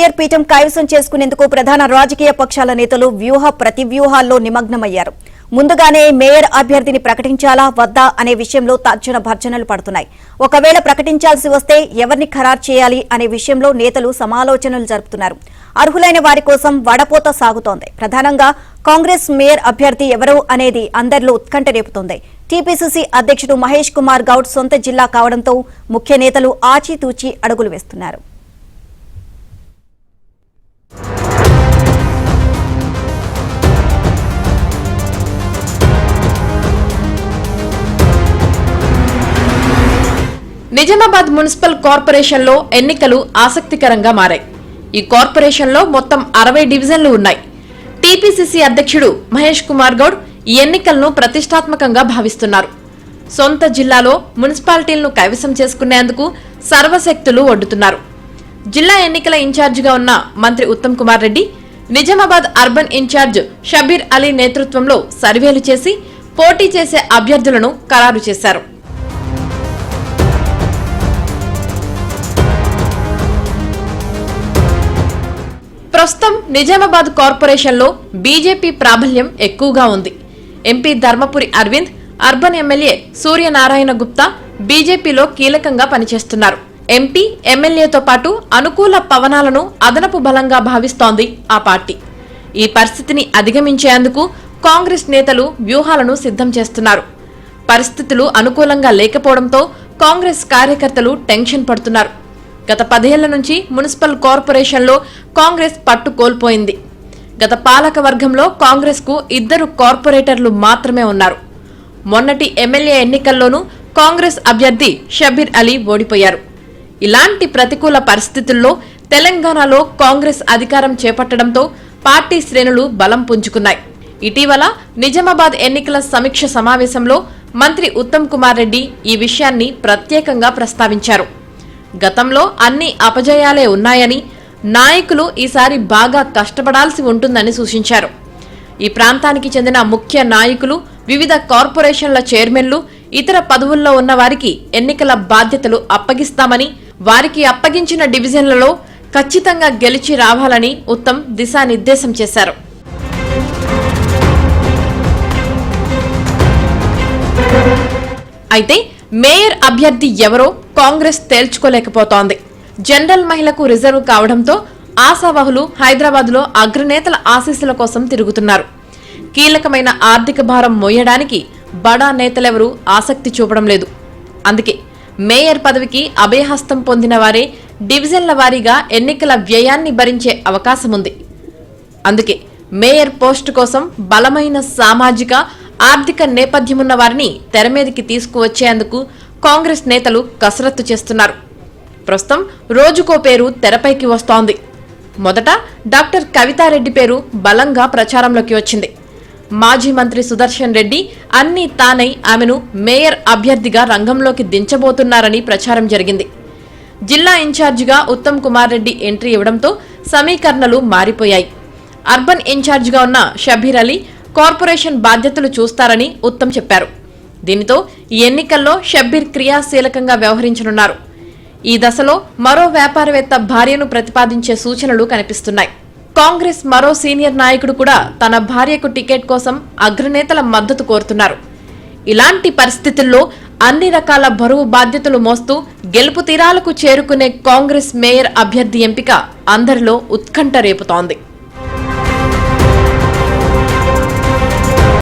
Mayor పీఠం కైవసం చేసుకునేందుకు ప్రధాన రాజకీయ పక్షాల నేతలు వ్యూహ ప్రతివ్యూహాల్లో నిమగ్నమయ్యారు. ముందుగానే మేయర్ అభ్యర్థిని ప్రకటించాలా వద్దా అనే విషయంలో తర్జన భర్జనలు పడుతున్నాయి. ఒకవేళ ప్రకటించాల్సి వస్తే ఎవరిని ఖరారు చేయాలి అనే విషయంలో నేతలు సమాలోచనలు జరుపుతున్నారు. అర్హులైన వారి కోసం వడపోత సాగుతోంది. ప్రధానంగా కాంగ్రెస్ మేయర్ అభ్యర్థి ఎవరు అనేది అందరిలో ఉత్కంఠ రేపుతోంది. టీపీసీసీ అధ్యక్షుడు మహేష్ కుమార్ గౌడ్ సొంత జిల్లా కావడంతో ముఖ్య నేతలు ఆచితూచి అడుగులు వేస్తున్నారు. నిజామాబాద్ మున్సిపల్ కార్పొరేషన్ లో ఎన్నికలు ఆసక్తికరంగా మారాయి. ఈ కార్పొరేషన్ లో మొత్తం 60 డివిజన్లు ఉన్నాయి. టీపీసీసీ అధ్యక్షుడు మహేష్ కుమార్ గౌడ్ ఈ ఎన్నికలను ప్రతిష్టాత్మకంగా భావిస్తున్నారు. సొంత జిల్లాలో మున్సిపాలిటీలను కైవసం చేసుకునేందుకు సర్వశక్తులు ఒడ్డుతున్నారు. జిల్లా ఎన్నికల ఇన్ఛార్జిగా ఉన్న మంత్రి ఉత్తమ్ కుమార్ రెడ్డి నిజామాబాద్ అర్బన్ ఇన్ఛార్జ్ షబీర్ అలీ నేతృత్వంలో సర్వేలు చేసి పోటీ చేసే అభ్యర్థులను ఖరారు చేశారు. ప్రస్తుతం నిజామాబాద్ కార్పొరేషన్ లో బీజేపీ ప్రాబల్యం ఎక్కువగా ఉంది. MP Dharmapuri Arvind, urban MLA Suryanarayana Gupta బీజేపీలో కీలకంగా పనిచేస్తున్నారు. ఎంపీ ఎమ్మెల్యేతో పాటు అనుకూల పవనాలను అదనపు బలంగా భావిస్తోంది ఆ పార్టీ. ఈ పరిస్థితిని అధిగమించేందుకు కాంగ్రెస్ నేతలు వ్యూహాలను సిద్ధం చేస్తున్నారు. పరిస్థితులు అనుకూలంగా లేకపోవడంతో కాంగ్రెస్ కార్యకర్తలు టెన్షన్ పడుతున్నారు. గత 10 ఏళ్ల నుంచి మున్సిపల్ కార్పొరేషన్ లో కాంగ్రెస్ పట్టు కోల్పోయింది. గత పాలక వర్గంలో కాంగ్రెస్ కు 2 కార్పొరేటర్లు మాత్రమే ఉన్నారు. మొన్నటి ఎమ్మెల్యే ఎన్నికల్లోనూ కాంగ్రెస్ అభ్యర్థి షబీర్ అలీ ఓడిపోయారు. ఇలాంటి ప్రతికూల పరిస్థితుల్లో తెలంగాణలో కాంగ్రెస్ అధికారం చేపట్టడంతో పార్టీ శ్రేణులు బలం పుంజుకున్నాయి. ఇటీవల నిజామాబాద్ ఎన్నికల సమీక్ష సమావేశంలో మంత్రి ఉత్తమ్ కుమార్ రెడ్డి ఈ విషయాన్ని ప్రత్యేకంగా ప్రస్తావించారు. గతంలో అన్ని అపజయాలే ఉన్నాయని, నాయకులు ఈసారి బాగా కష్టపడాల్సి ఉంటుందని సూచించారు. ఈ ప్రాంతానికి చెందిన ముఖ్య నాయకులు, వివిధ కార్పొరేషన్ల చైర్మన్లు, ఇతర పదవుల్లో ఉన్న వారికి ఎన్నికల బాధ్యతలు అప్పగిస్తామని, వారికి అప్పగించిన డివిజన్లలో ఖచ్చితంగా గెలిచి రావాలని ఉత్తమ్ దిశానిర్దేశం చేశారు. అయితే మేయర్ అభ్యర్థి ఎవరో కాంగ్రెస్ తేల్చుకోలేకపోతోంది. జనరల్ మహిళకు రిజర్వ్ కావడంతో ఆశావహులు హైదరాబాద్ లో అగ్రనేతల ఆశీస్సుల కోసం తిరుగుతున్నారు. కీలకమైన ఆర్థిక భారం మోయడానికి బడా నేతలెవరూ ఆసక్తి చూపడం లేదు. అందుకే మేయర్ పదవికి అభయహస్తం పొందిన వారే డివిజన్ల వారీగా ఎన్నికల వ్యయాన్ని భరించే అవకాశముంది. అందుకే మేయర్ పోస్టు కోసం బలమైన సామాజిక, ఆర్థిక నేపథ్యమున్న వారిని తెరమీదికి తీసుకువచ్చేందుకు కాంగ్రెస్ నేతలు కసరత్తు చేస్తున్నారు. ప్రస్తుతం రోజుకో పేరు తెరపైకి వస్తోంది. మొదట డాక్టర్ కవితారెడ్డి పేరు బలంగా ప్రచారంలోకి వచ్చింది. మాజీ మంత్రి సుదర్శన్ రెడ్డి అన్నీ తానై ఆమెను మేయర్ అభ్యర్థిగా రంగంలోకి దించబోతున్నారని ప్రచారం జరిగింది. జిల్లా ఇన్ఛార్జిగా ఉత్తమ్ కుమార్ రెడ్డి ఎంట్రీ ఇవ్వడంతో సమీకరణలు మారిపోయాయి. అర్బన్ ఇన్ఛార్జిగా ఉన్న షబీర్ అలీ కార్పొరేషన్ బాధ్యతలు చూస్తారని ఉత్తమ్ చెప్పారు. దీనితో ఈ ఎన్నికల్లో షబ్బీర్ క్రియాశీలకంగా వ్యవహరించనున్నారు. ఈ దశలో మరో వ్యాపారవేత్త భార్యను ప్రతిపాదించే సూచనలు కనిపిస్తున్నాయి. కాంగ్రెస్ మరో సీనియర్ నాయకుడు కూడా తన భార్యకు టికెట్ కోసం అగ్రనేతల మద్దతు కోరుతున్నారు. ఇలాంటి పరిస్థితుల్లో అన్ని రకాల బరువు బాధ్యతలు మోస్తూ గెలుపు తీరాలకు చేరుకునే కాంగ్రెస్ మేయర్ అభ్యర్థి ఎంపిక అందరిలో ఉత్కంఠ రేపుతోంది.